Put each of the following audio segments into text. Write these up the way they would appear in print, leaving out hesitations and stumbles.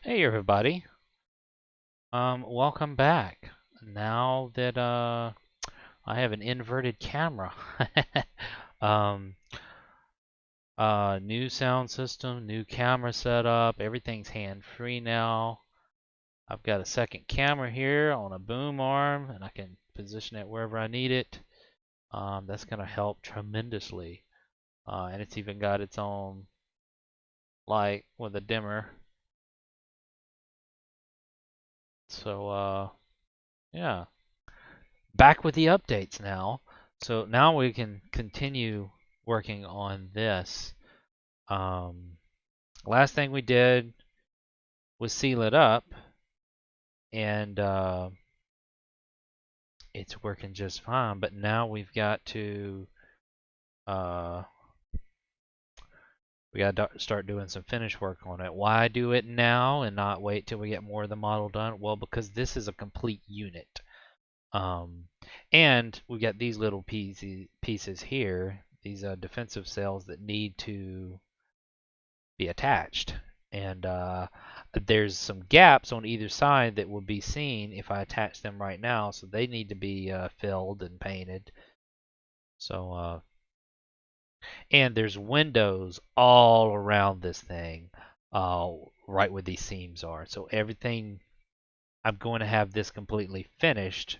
Hey everybody. Welcome back. Now that I have an inverted camera. um New sound system, new camera setup, everything's hand-free now. I've got a second camera here on a boom arm and I can position it wherever I need it. That's gonna help tremendously. And it's even got its own light with a dimmer. So yeah. Back with the updates now. So now we can continue working on this. Um, Last thing we did was seal it up, and it's working just fine. But now we've got to uh, start doing some finish work on it. Why do it now and not wait till we get more of the model done? Well, because this is a complete unit. Um, and we got these little pieces here, these defensive cells that need to be attached. And there's some gaps on either side that will be seen if I attach them right now, so they need to be filled and painted. So, and there's windows all around this thing, right where these seams are. So everything, I'm going to have this completely finished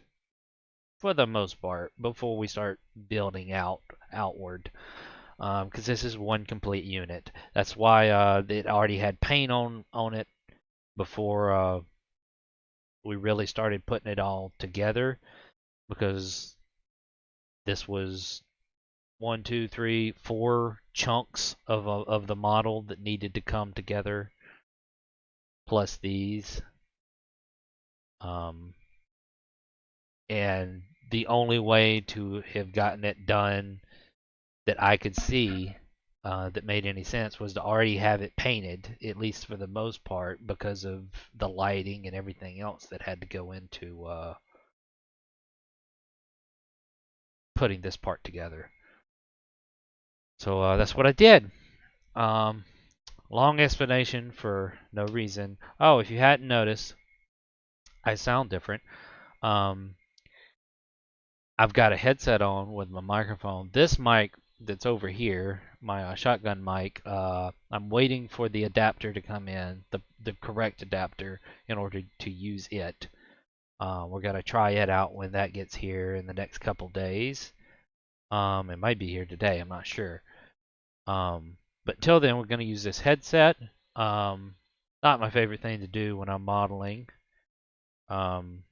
for the most part before we start building outward, because this is one complete unit. That's why it already had paint on it before we really started putting it all together, because this was one, two, three, four chunks of the model that needed to come together, plus these. Um, and the only way to have gotten it done that I could see that made any sense was to already have it painted, at least for the most part, because of the lighting and everything else that had to go into putting this part together. So that's what I did. Um, Long explanation for no reason. Oh, if you hadn't noticed, I sound different. Um, I've got a headset on with my microphone. This mic that's over here, my shotgun mic, I'm waiting for the adapter to come in, the correct adapter, in order to use it. We're gonna try it out when that gets here in the next couple days. It might be here today. I'm not sure. But till then, we're gonna use this headset. Um, Not my favorite thing to do when I'm modeling. Um,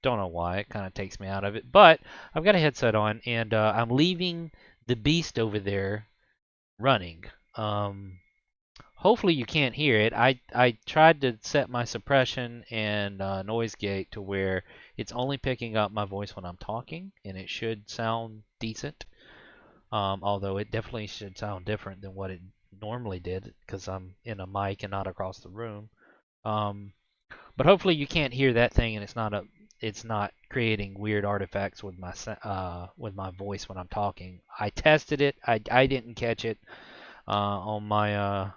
don't know why. It kind of takes me out of it. But I've got a headset on, and I'm leaving the beast over there running. Um, Hopefully you can't hear it. I tried to set my suppression and noise gate to where it's only picking up my voice when I'm talking, and it should sound decent. Although it definitely should sound different than what it normally did, because I'm in a mic and not across the room. Um, But hopefully you can't hear that thing, and it's not creating weird artifacts with my voice when I'm talking. I tested it. I didn't catch it on my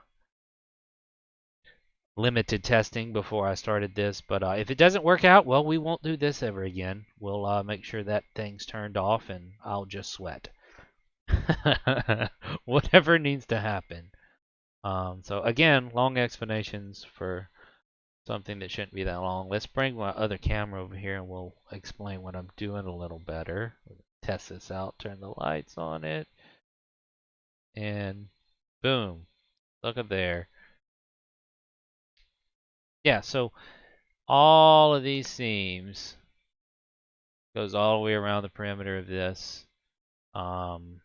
limited testing before I started this. But if it doesn't work out, well, we won't do this ever again. We'll make sure that thing's turned off, and I'll just sweat. Whatever needs to happen. So again, long explanations for something that shouldn't be that long. Let's bring my other camera over here and we'll explain what I'm doing a little better. Test this out, turn the lights on it, and boom. Look at there. Yeah, so all of these seams goes all the way around the perimeter of this, um,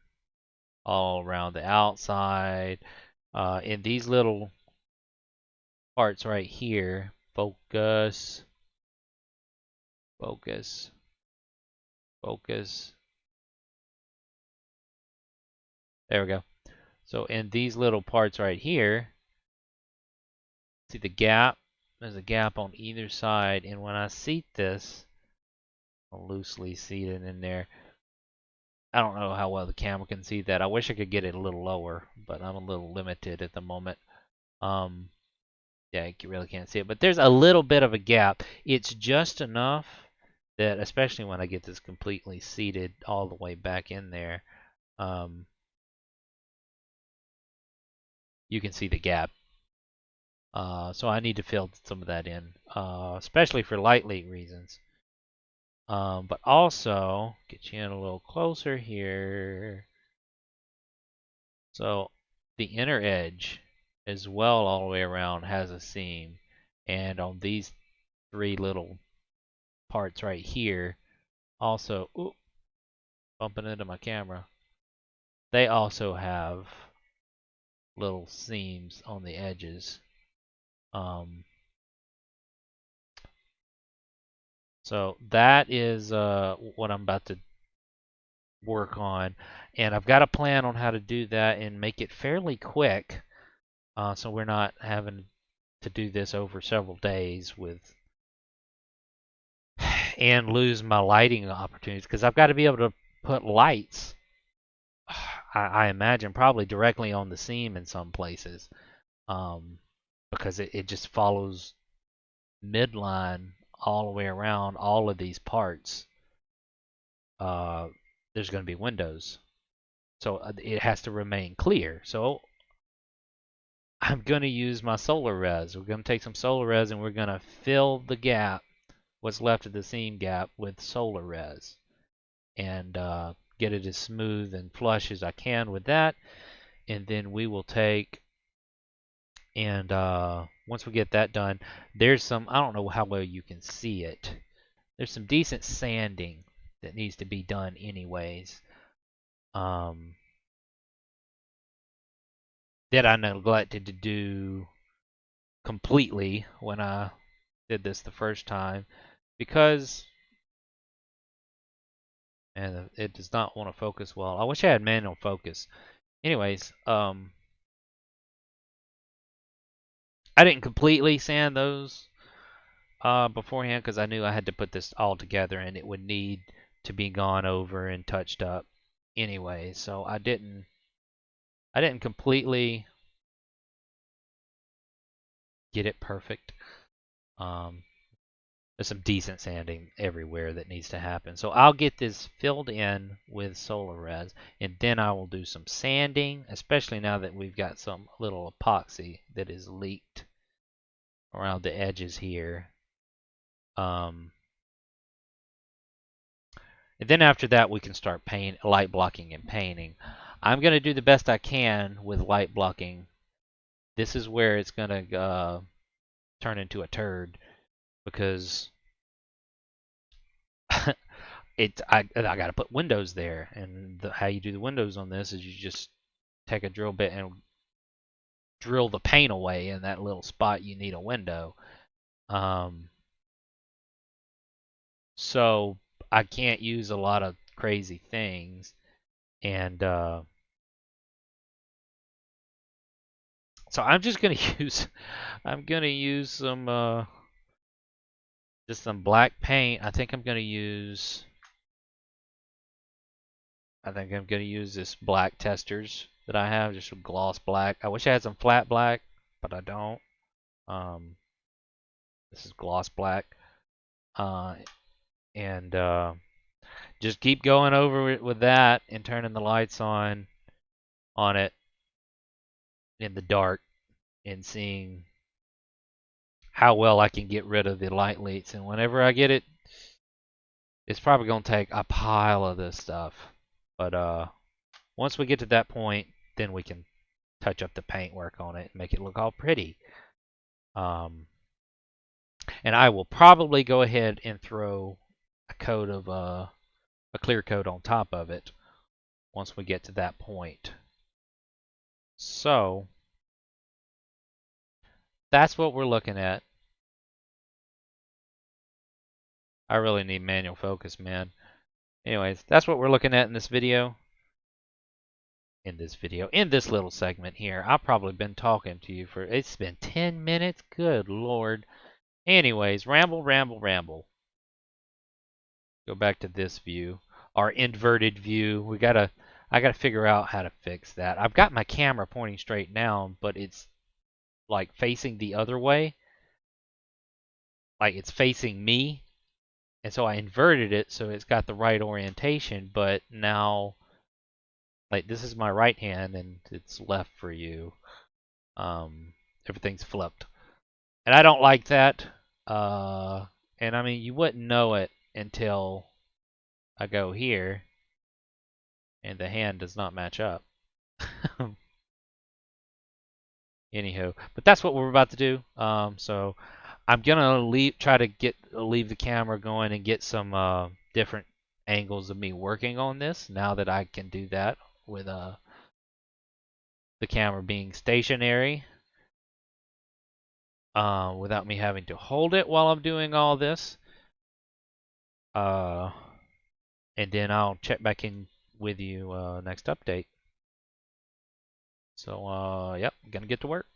all around the outside. In these little parts right here, focus, focus, focus. There we go. So in these little parts right here, see the gap? There's a gap on either side, and when I seat this, I'll loosely seat it in there. I don't know how well the camera can see that. I wish I could get it a little lower, but I'm a little limited at the moment. Um, Yeah, you really can't see it, but there's a little bit of a gap. It's just enough that, especially when I get this completely seated all the way back in there, um, you can see the gap. So I need to fill some of that in, especially for light leak reasons. But also, get you in a little closer here. So the inner edge as well all the way around has a seam. And on these three little parts right here, also, ooh, bumping into my camera, they also have little seams on the edges. So that is what I'm about to work on. And I've got a plan on how to do that and make it fairly quick, so we're not having to do this over several days with and lose my lighting opportunities, because I've got to be able to put lights, I imagine probably directly on the seam in some places, because it just follows midline all the way around all of these parts. There's going to be windows, so it has to remain clear. So I'm going to use my solar res. We're going to take some solar res and we're going to fill the gap, what's left of the seam gap, with solar res, and get it as smooth and flush as I can with that. And then we will take and once we get that done, there's some, I don't know how well you can see it. There's some decent sanding that needs to be done anyways. That I neglected to do completely when I did this the first time, because and it does not want to focus well. I wish I had manual focus. Anyways, I didn't completely sand those beforehand because I knew I had to put this all together and it would need to be gone over and touched up anyway. So I didn't completely get it perfect. Um, there's some decent sanding everywhere that needs to happen. So I'll get this filled in with solar res, and then I will do some sanding, especially now that we've got some little epoxy that is leaked around the edges here. And then after that, we can start light blocking and painting. I'm going to do the best I can with light blocking. This is where it's going to turn into a turd, because I got to put windows there, and how you do the windows on this is you just take a drill bit and drill the paint away in that little spot you need a window. So I can't use a lot of crazy things, and so I'm just gonna use some just some black paint. I think I'm gonna use this black testers that I have, just some gloss black. I wish I had some flat black, but I don't. Um, this is gloss black, uh, and just keep going over it with that and turning the lights on it in the dark and seeing how well I can get rid of the light leaks. And whenever I get it, it's probably going to take a pile of this stuff. But once we get to that point, then we can touch up the paintwork on it and make it look all pretty. And I will probably go ahead and throw a coat of a clear coat on top of it once we get to that point. So that's what we're looking at. I really need manual focus, man. Anyways, that's what we're looking at in this video. In this little segment here. I've probably been talking to you for, it's been 10 minutes. Good Lord. Anyways, ramble, ramble, ramble. Go back to this view, our inverted view. I gotta figure out how to fix that. I've got my camera pointing straight down, but it's like facing the other way, like it's facing me, and so I inverted it so it's got the right orientation, but now like this is my right hand and it's left for you. Everything's flipped. And I don't like that. And I mean, you wouldn't know it until I go here and the hand does not match up. Anywho, but that's what we're about to do. So I'm gonna try to leave the camera going and get some different angles of me working on this now that I can do that with the camera being stationary, without me having to hold it while I'm doing all this. And then I'll check back in with you next update. So yep, gonna get to work.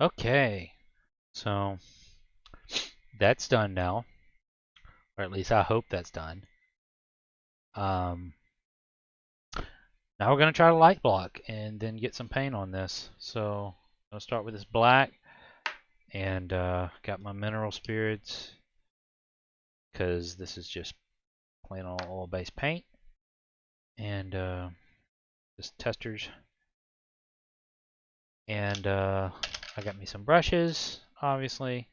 Okay, so that's done now, or at least I hope that's done. Um, Now we're gonna try to light block and then get some paint on this. So I'll start with this black, and got my mineral spirits because this is just plain old oil-based paint, and just testers, and I got me some brushes, obviously.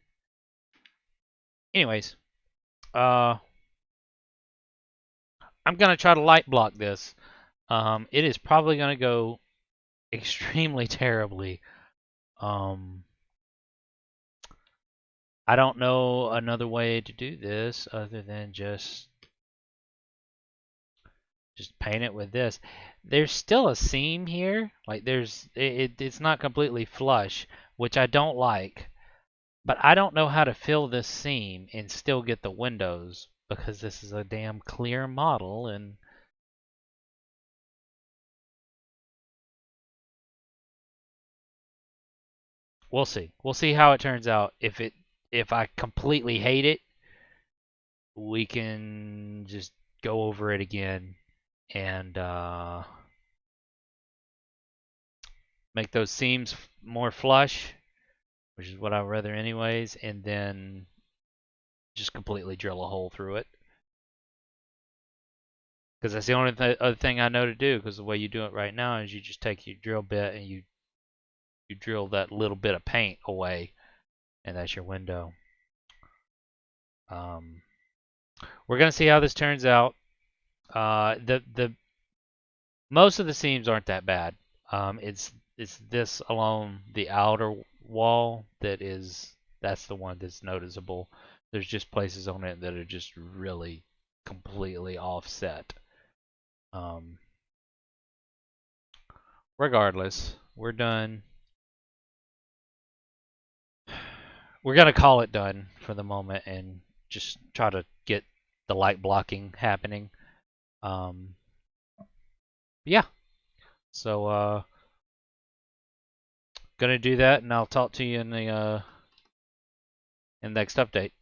Anyways, I'm gonna try to light block this. It is probably gonna go extremely terribly. I don't know another way to do this other than just paint it with this. There's still a seam here, like it's not completely flush, which I don't like. But I don't know how to fill this seam and still get the windows because this is a damn clear model, and we'll see. We'll see how it turns out. If I completely hate it, we can just go over it again and make those seams more flush, which is what I'd rather anyways, and then just completely drill a hole through it. Because that's the only other thing I know to do, because the way you do it right now is you just take your drill bit and you drill that little bit of paint away, and that's your window. We're going to see how this turns out. The most of the seams aren't that bad. It's this along the outer wall that's the one that's noticeable. There's just places on it that are just really completely offset. Regardless, we're done. We're gonna call it done for the moment and just try to get the light blocking happening. Yeah. So gonna do that, and I'll talk to you in the next update.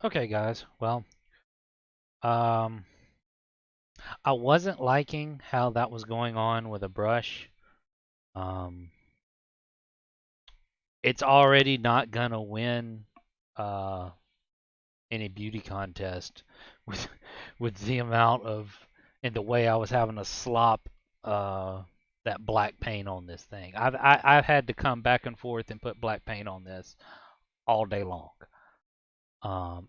Okay, guys. Well, um, I wasn't liking how that was going on with a brush. Um, it's already not gonna win uh, any beauty contest with the amount of and the way I was having to slop that black paint on this thing. I've had to come back and forth and put black paint on this all day long.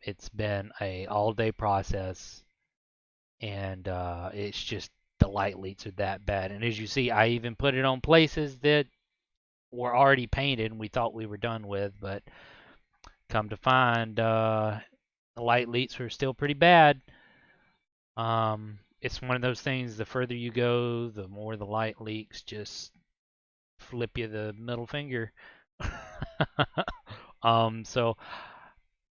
It's been a all day process, and it's just the light leaks are that bad. And as you see, I even put it on places that were already painted and we thought we were done with, but come to find the light leaks are still pretty bad. It's one of those things, the further you go, the more the light leaks just flip you the middle finger. So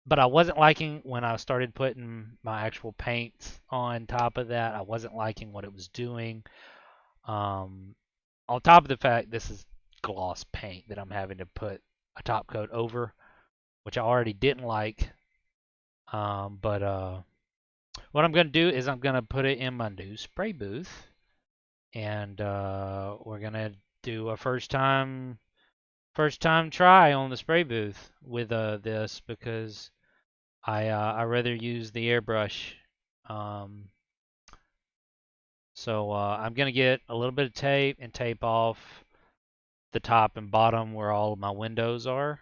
but I wasn't liking when I started putting my actual paints on top of that. I wasn't liking what it was doing. On top of the fact this is gloss paint that I'm having to put a top coat over, which I already didn't like. But what I'm gonna do is I'm gonna put it in my new spray booth, and we're gonna do a first time try on the spray booth with this because I rather use the airbrush. Um, so I'm gonna get a little bit of tape and tape off the top and bottom where all of my windows are,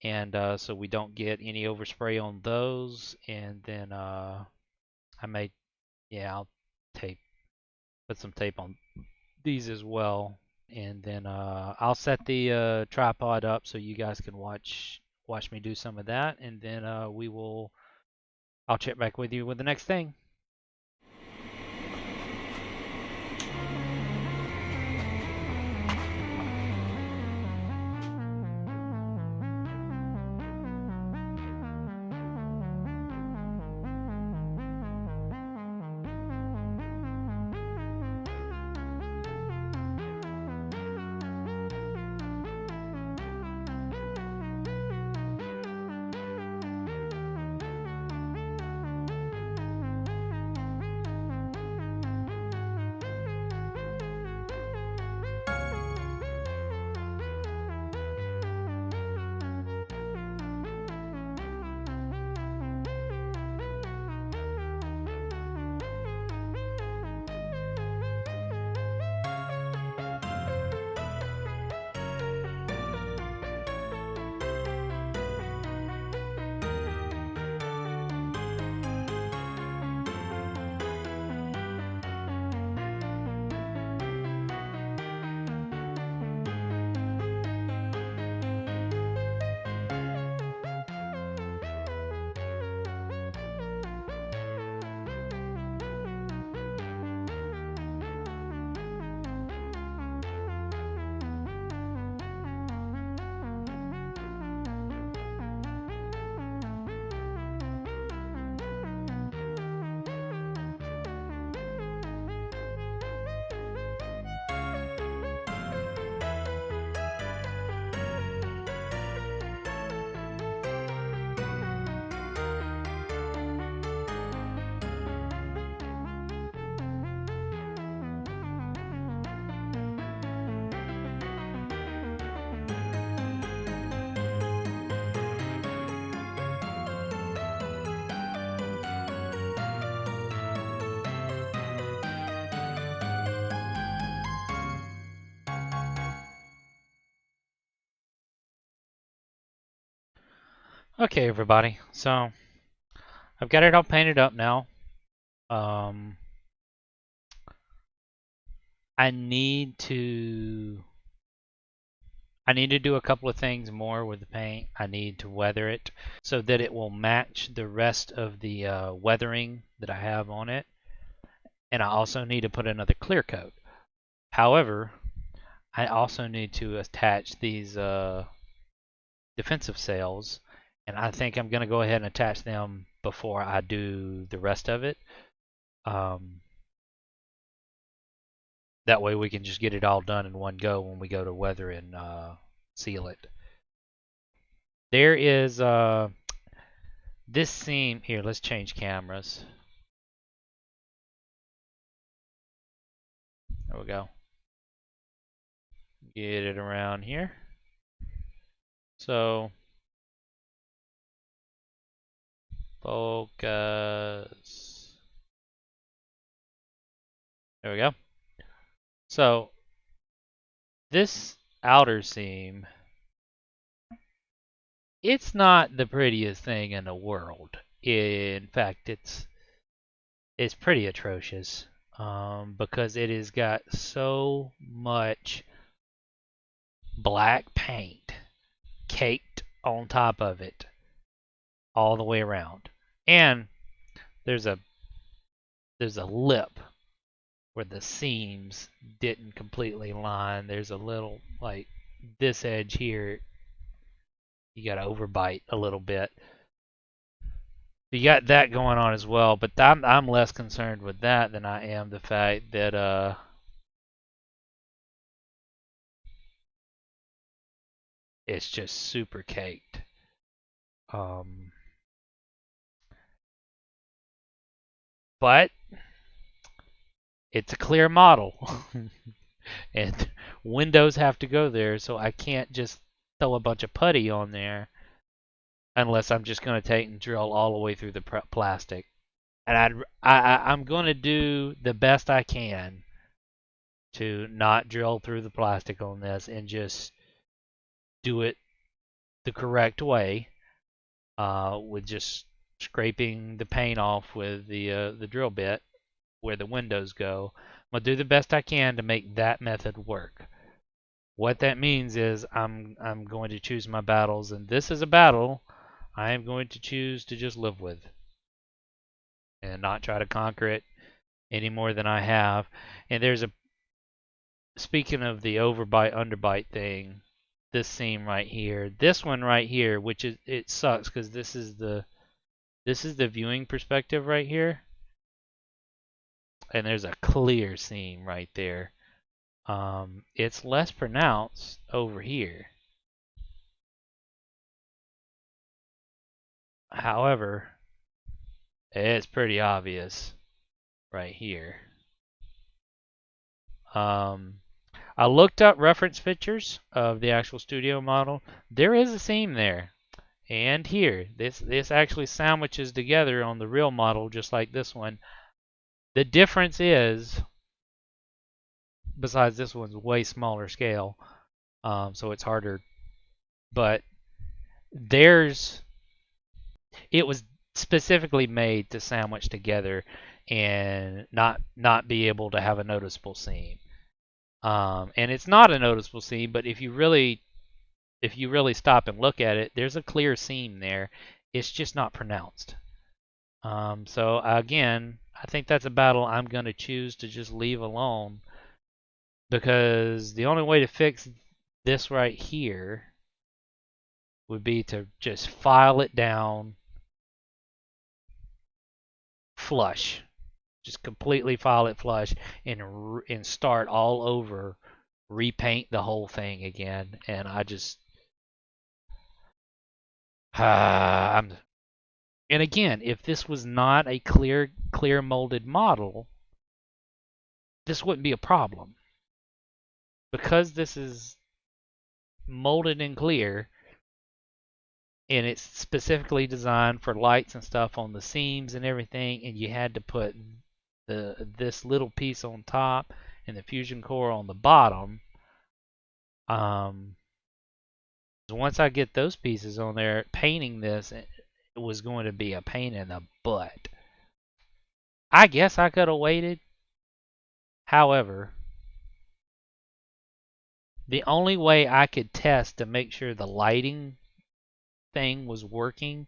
and so we don't get any overspray on those. And then I may, yeah, I'll tape, put some tape on these as well, and then I'll set the tripod up so you guys can watch me do some of that, and then I'll check back with you with the next thing. Okay, everybody. So I've got it all painted up now. Um, I need to I need to do a couple of things more with the paint. I need to weather it so that it will match the rest of the weathering that I have on it. And I also need to put another clear coat. However, I also need to attach these defensive sails, and I think I'm going to go ahead and attach them before I do the rest of it. Um, that way we can just get it all done in one go when we go to weather and seal it. There is this seam here. Let's change cameras. There we go. Get it around here. So focus. There we go. So this outer seam, it's not the prettiest thing in the world. In fact, it's pretty atrocious because it has got so much black paint caked on top of it all the way around. And there's a lip where the seams didn't completely line. There's a little like this edge here. You got to overbite a little bit. You got that going on as well, but I'm less concerned with that than I am the fact that it's just super caked. But it's a clear model, and windows have to go there, so I can't just throw a bunch of putty on there unless I'm just going to take and drill all the way through the plastic. And I'm going to do the best I can to not drill through the plastic on this and just do it the correct way with just scraping the paint off with the drill bit where the windows go. I'm gonna do the best I can to make that method work. What that means is I'm going to choose my battles, and this is a battle I am going to choose to just live with and not try to conquer it any more than I have. And there's a speaking of the overbite underbite thing, this seam right here, this one right here, which is it sucks because this is the viewing perspective right here, and there's a clear seam right there. It's less pronounced over here. However, it's pretty obvious right here. I looked up reference pictures of the actual studio model. There is a seam there. And here, this actually sandwiches together on the real model just like this one. The difference is, besides this one's way smaller scale, so it's harder, but there's it was specifically made to sandwich together and not be able to have a noticeable seam. And it's not a noticeable seam, but if you really stop and look at it, there's a clear seam there. It's just not pronounced. So again, I think that's a battle I'm going to choose to just leave alone because the only way to fix this right here would be to just file it down flush. Just completely file it flush and start all over, repaint the whole thing again. And I just I'm and again, if this was not a clear molded model, this wouldn't be a problem. Because this is molded in clear and it's specifically designed for lights and stuff on the seams and everything, and you had to put this little piece on top and the fusion core on the bottom, um, Once I get those pieces on there, painting this, it was going to be a pain in the butt. I guess I could have waited. However, the only way I could test to make sure the lighting thing was working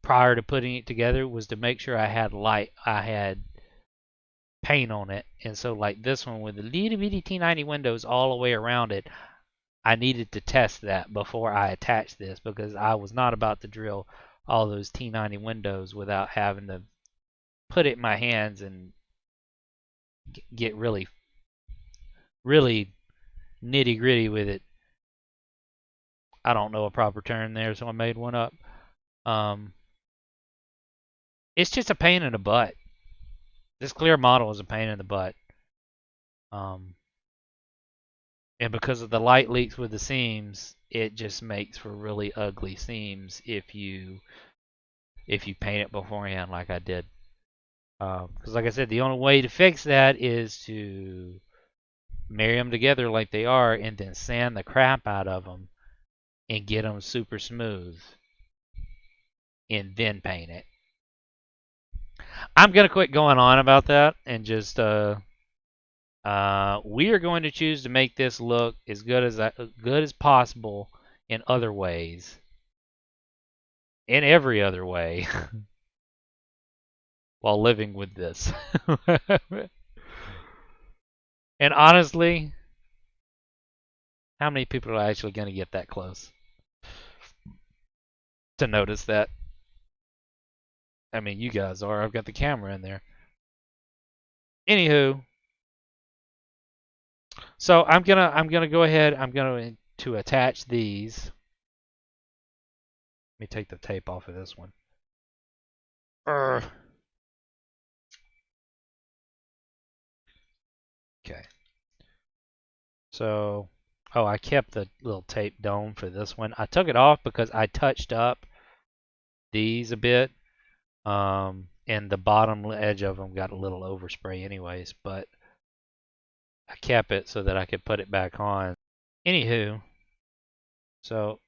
prior to putting it together was to make sure I had paint on it. And so like this one with the little bitty T90 windows all the way around it, I needed to test that before I attached this because I was not about to drill all those T90 windows without having to put it in my hands and get really, really nitty gritty with it. I don't know a proper term there, so I made one up. Um, it's just a pain in the butt. This clear model is a pain in the butt. Um, and because of the light leaks with the seams, it just makes for really ugly seams if you paint it beforehand like I did. Because like I said, the only way to fix that is to marry them together like they are and then sand the crap out of them and get them super smooth and then paint it. I'm going to quit going on about that and just we are going to choose to make this look as good as possible in other ways. In every other way. While living with this. And honestly, how many people are actually going to get that close to notice that? I mean, you guys are. I've got the camera in there. Anywho, so I'm gonna go ahead. I'm going to attach these. Let me take the tape off of this one. Okay. So, oh, I kept the little tape dome for this one. I took it off because I touched up these a bit. And the bottom edge of them got a little overspray anyways, but I kept it so that I could put it back on. Anywho, so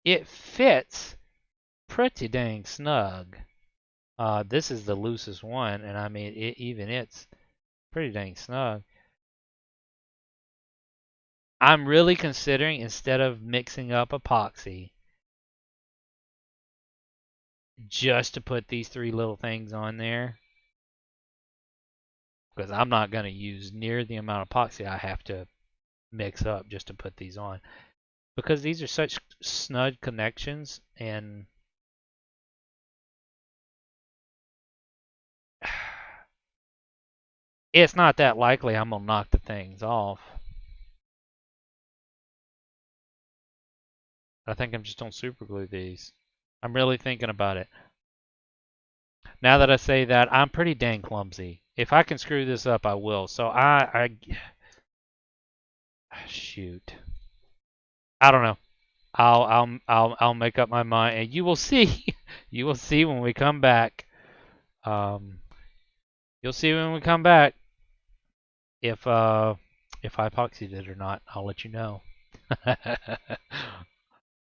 it fits pretty dang snug. This is the loosest one, and I mean, it's pretty dang snug. I'm really considering, instead of mixing up epoxy, just to put these three little things on there. Because I'm not going to use near the amount of epoxy I have to mix up just to put these on. Because these are such snug connections, and it's not that likely I'm going to knock the things off. I think I'm just going to super glue these. I'm really thinking about it. Now that I say that, I'm pretty dang clumsy. If I can screw this up, I will. So shoot. I don't know. I'll make up my mind, and you will see. You will see when we come back. You'll see when we come back if I epoxied it or not. I'll let you know.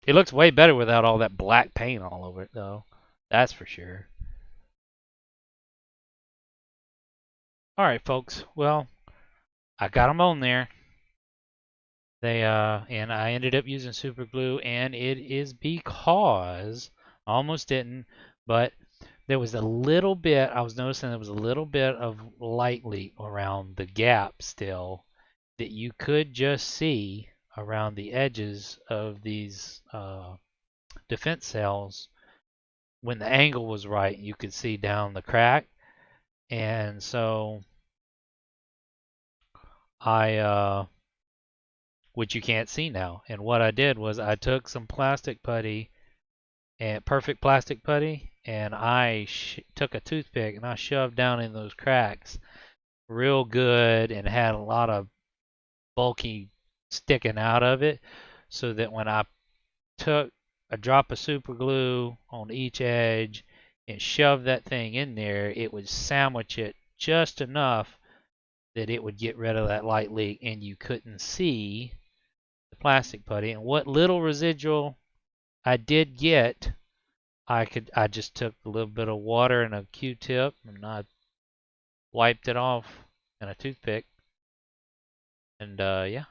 It looks way better without all that black paint all over it, though. That's for sure. All right, folks. Well, I got them on there. They and I ended up using super glue, and it is because I almost didn't, but there was a little bit. I was noticing there was a little bit of light leak around the gap still that you could just see around the edges of these defense cells. When the angle was right, you could see down the crack, and so which you can't see now. And what I did was I took some plastic putty, and perfect plastic putty, and I took a toothpick and I shoved down in those cracks real good and had a lot of bulky sticking out of it, so that when I took a drop of super glue on each edge and shoved that thing in there, it would sandwich it just enough that it would get rid of that light leak, and you couldn't see plastic putty, and what little residual I did get, I just took a little bit of water and a Q-tip and I wiped it off and a toothpick, and yeah,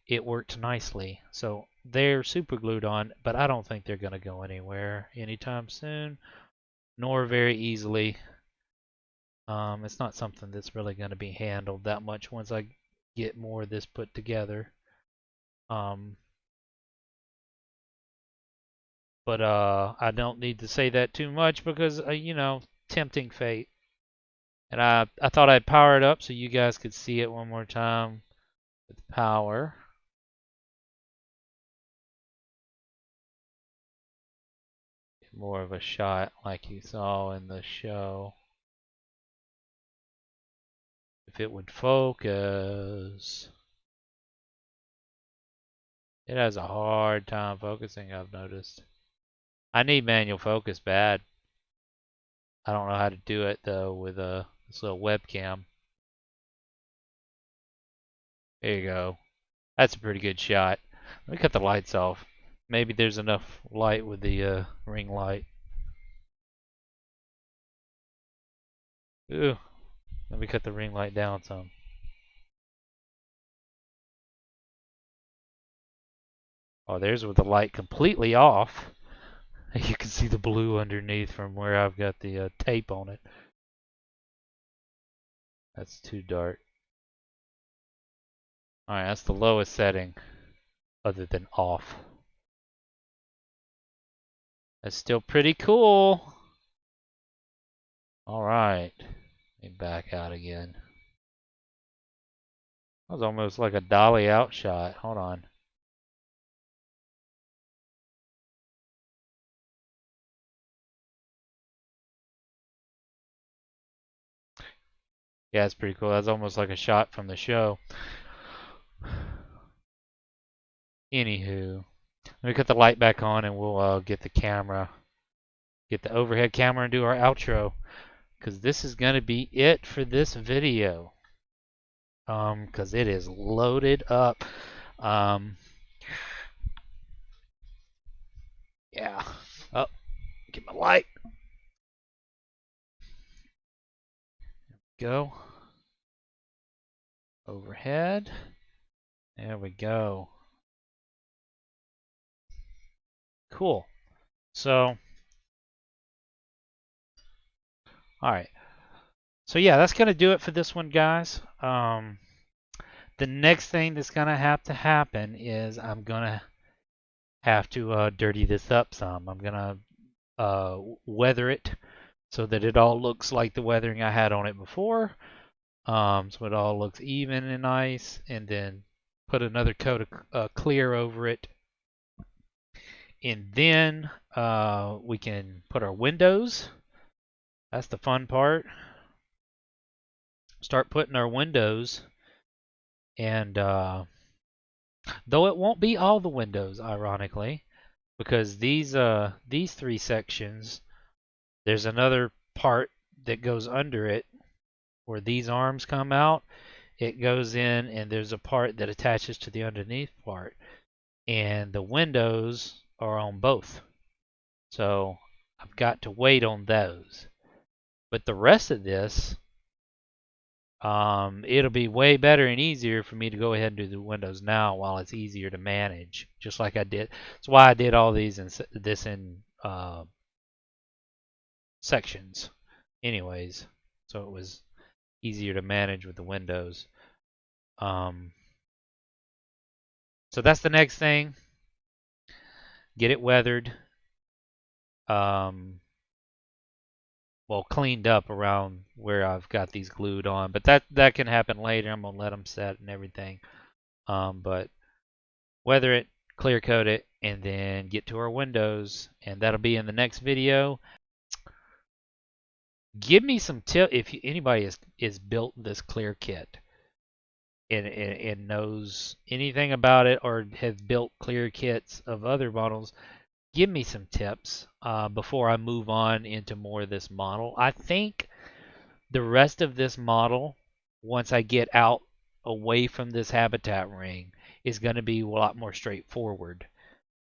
it worked nicely. So they're super glued on, but I don't think they're going to go anywhere anytime soon, nor very easily. It's not something that's really going to be handled that much once I get more of this put together. But I don't need to say that too much because you know, tempting fate. And I thought I'd power it up so you guys could see it one more time with power. More of a shot like you saw in the show. If it would focus. It has a hard time focusing, I've noticed. I need manual focus bad. I don't know how to do it though with this little webcam. There you go. That's a pretty good shot. Let me cut the lights off. Maybe there's enough light with the ring light. Ooh, let me cut the ring light down some. Oh, there's with the light completely off. You can see the blue underneath from where I've got the tape on it. That's too dark. Alright, that's the lowest setting other than off. That's still pretty cool. Alright, let me back out again. That was almost like a dolly out shot. Hold on. Yeah, it's pretty cool. That's almost like a shot from the show. Anywho, let me cut the light back on and we'll get the camera, get the overhead camera and do our outro. Because this is going to be it for this video. Because it is loaded up. Yeah. Oh, get my light. Go. Overhead. There we go. Cool. So, alright. So yeah, that's going to do it for this one, guys. The next thing that's going to happen is I'm going to have to dirty this up some. I'm going to weather it so that it all looks like the weathering I had on it before. So it all looks even and nice, and then put another coat of clear over it. And then we can put our windows. That's the fun part. Start putting our windows, and though it won't be all the windows, ironically, because these three sections, there's another part that goes under it where these arms come out. It goes in, and there's a part that attaches to the underneath part, and the windows are on both. So I've got to wait on those. But the rest of this, it'll be way better and easier for me to go ahead and do the windows now while it's easier to manage, just like I did. That's why I did all these in sections anyways, so it was easier to manage with the windows. So that's the next thing. Get it weathered. Well, cleaned up around where I've got these glued on, but that can happen later. I'm gonna let them set and everything. But weather it, clear coat it, and then get to our windows, and that'll be in the next video. Give me some tip if anybody is built this clear kit and knows anything about it or has built clear kits of other models. Give me some tips before I move on into more of this model. I think the rest of this model, once I get out away from this habitat ring is going to be a lot more straightforward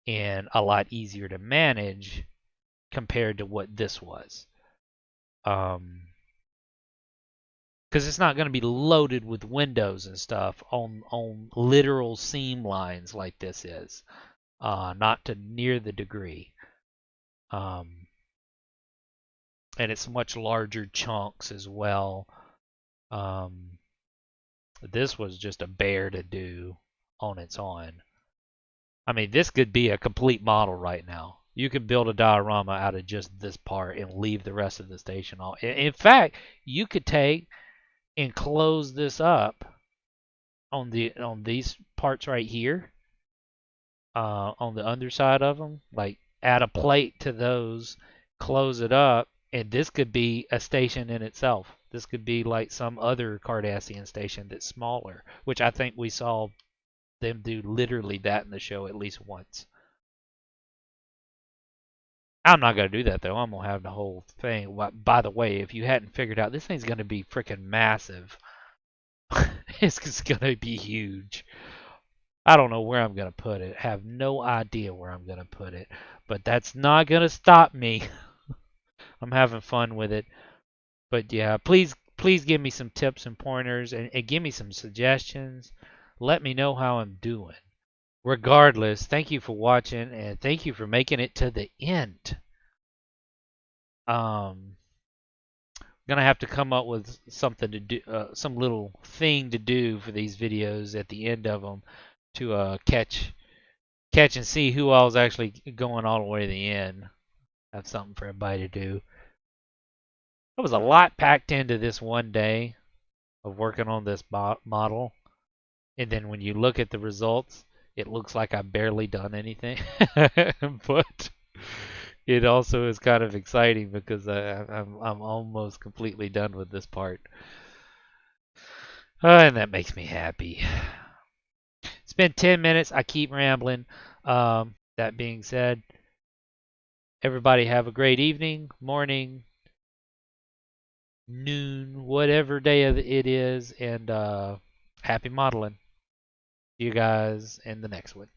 and a lot easier to manage compared to what this was. Because it's not going to be loaded with windows and stuff on literal seam lines like this is, not to near the degree. And it's much larger chunks as well. This was just a bear to do on its own. I mean, this could be a complete model right now. You could build a diorama out of just this part and leave the rest of the station off. In fact, you could take and close this up on these parts right here, on the underside of them, like add a plate to those, close it up, and this could be a station in itself. This could be like some other Cardassian station that's smaller, which I think we saw them do literally that in the show at least once. I'm not gonna do that though. I'm gonna have the whole thing. By the way, if you hadn't figured out, this thing's gonna be freaking massive. It's gonna be huge. I don't know where I'm gonna put it. Have no idea where I'm gonna put it, but that's not gonna stop me. I'm having fun with it. But yeah, please give me some tips and pointers and give me some suggestions. Let me know how I'm doing. Regardless, thank you for watching and thank you for making it to the end. Gonna have to come up with something to do, some little thing to do for these videos at the end of them to catch and see who all's actually going all the way to the end. Have something for everybody to do. There was a lot packed into this one day of working on this model, and then when you look at the results, it looks like I've barely done anything. But it also is kind of exciting because I'm almost completely done with this part, and that makes me happy. It's been 10 minutes. I keep rambling. That being said, everybody have a great evening, morning, noon, whatever day of it is, and happy modeling. See you guys in the next one.